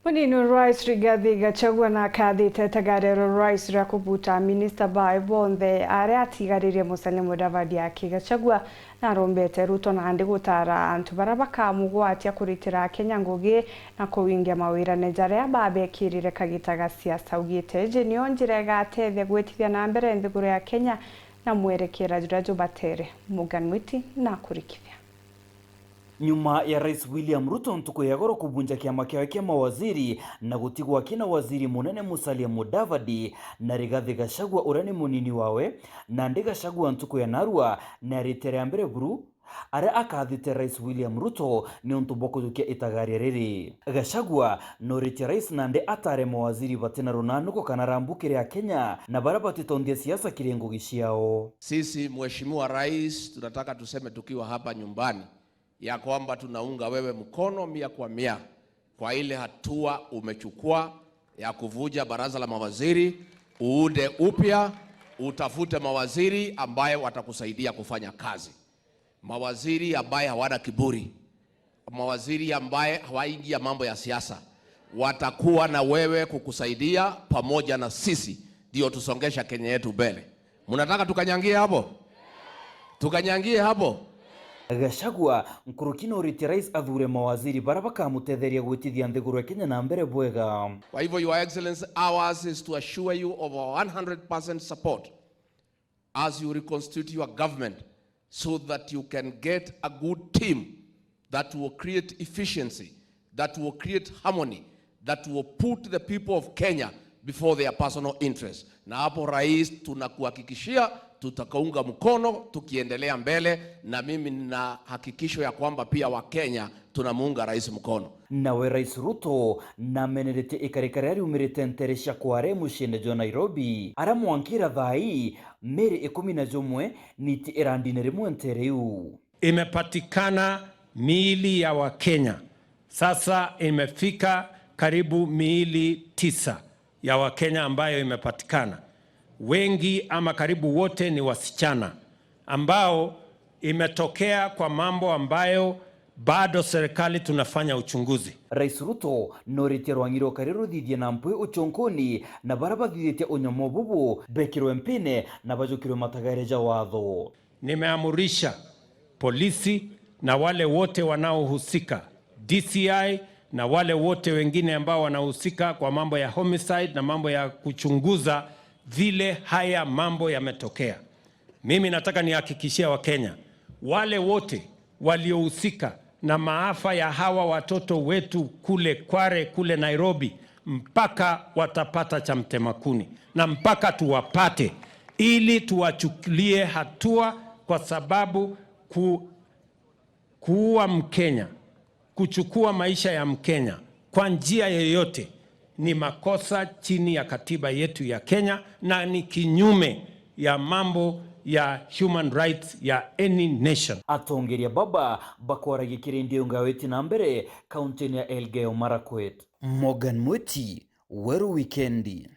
Munini Rais Rigathi Gachagua na akathite tagariro Rais ria kubuta Minista bae bonthe aria atigaririe Musalia Mudavadi Gachagua na rombete Ruto na andi gutara antu baria bakamugwatia kuritira Kenya ngugi na kuwingia mawira nejaria babekirire kagita ga siasa ugite jenio njira igatethia gwitithia na mbere nthiguru ya Kenya na mwerekera jurajo batere muganwiti na kurikithia. Nyuma ya Rais William Ruto ntuko ya goro kubunja kiama kia mawaziri na gutigwa kina waziri munene Musalia Mudavadi na Rigathi Gachagua urani munini wawe na ndi Gachagua ntuko ya narua na ritere mbere buru ara akathite Rais William Ruto ni untuboko dukia itagari riri. Gachagua no riti Rais na ndi atare mawaziri batena runanuko kana rambukire ya Kenya na baraba titondia siasa kirengo gishiao. Sisi Mheshimiwa Rais tunataka tuseme tukiwa hapa nyumbani ya kwamba tunaunga wewe mkono 100% kwa ile hatua umechukua ya kuvuja baraza la mawaziri, uude upya, utafute mawaziri ambaye watakusaidia kufanya kazi. Mawaziri ambaye hawana kiburi, mawaziri ambaye hawaingia mambo ya siasa, watakuwa na wewe kukusaidia pamoja na sisi ndio tusongesha Kenya yetu mbele. Mnataka tukanyangie hapo? Tukanyangie hapo? Gachagua nkurukino riti Rais athure mawaziri barabaka mutetheria gwitithia nthiguru ya Kenya na mbere bwega. Kwa hivyo Your Excellency, ours is to assure you of our 100% support as you reconstitute your government so that you can get a good team that will create efficiency, that will create harmony, that will put the people of Kenya before their personal interests. Na hapo Rais tunakuhakikishia tutakaunga mkono tukiendelea mbele, na mimi nina hakikisho ya kwamba pia wa Kenya tunamuunga Rais mkono. Nawe Rais Ruto na menedete ikarikari ari umirite nteresha kware mushine jo Nairobi aramwankira thai Meri 11 niti irandine rimwe ntereu. Imepatikana miili ya Wakenya, sasa imefika karibu miili 9 ya Wakenya ambayo imepatikana. Wengi ama karibu wote ni wasichana ambao imetokea kwa mambo ambayo bado serikali tunafanya uchunguzi. Rais Ruto noriterwa ngiro kariru thithia na mpwe uchonkoni na baraba thithia onyomo bubu bekirwe mpine na bajukirwe matagareja watho. Nimeamurisha polisi na wale wote wanaohusika, DCI na wale wote wengine ambao wanahusika kwa mambo ya homicide na mambo ya kuchunguza vile haya mambo yametokea. Mimi nataka nihakikishia Wakenya wale wote waliohusika na maafa ya hawa watoto wetu kule Kware, kule Nairobi, mpaka watapata cha mtema kuni na mpaka tuwapate ili tuwachukulie hatua, kwa sababu kuua Mkenya, kuchukua maisha ya Mkenya kwa njia yoyote ni makosa chini ya katiba yetu ya Kenya na ni kinyume ya mambo ya human rights ya any nation. Atongeria baba bakwara gikirindio ngaweti na mbere kaunti ya Elgeyo Marakwet. Morgan Mwiti, Weru Wikendi.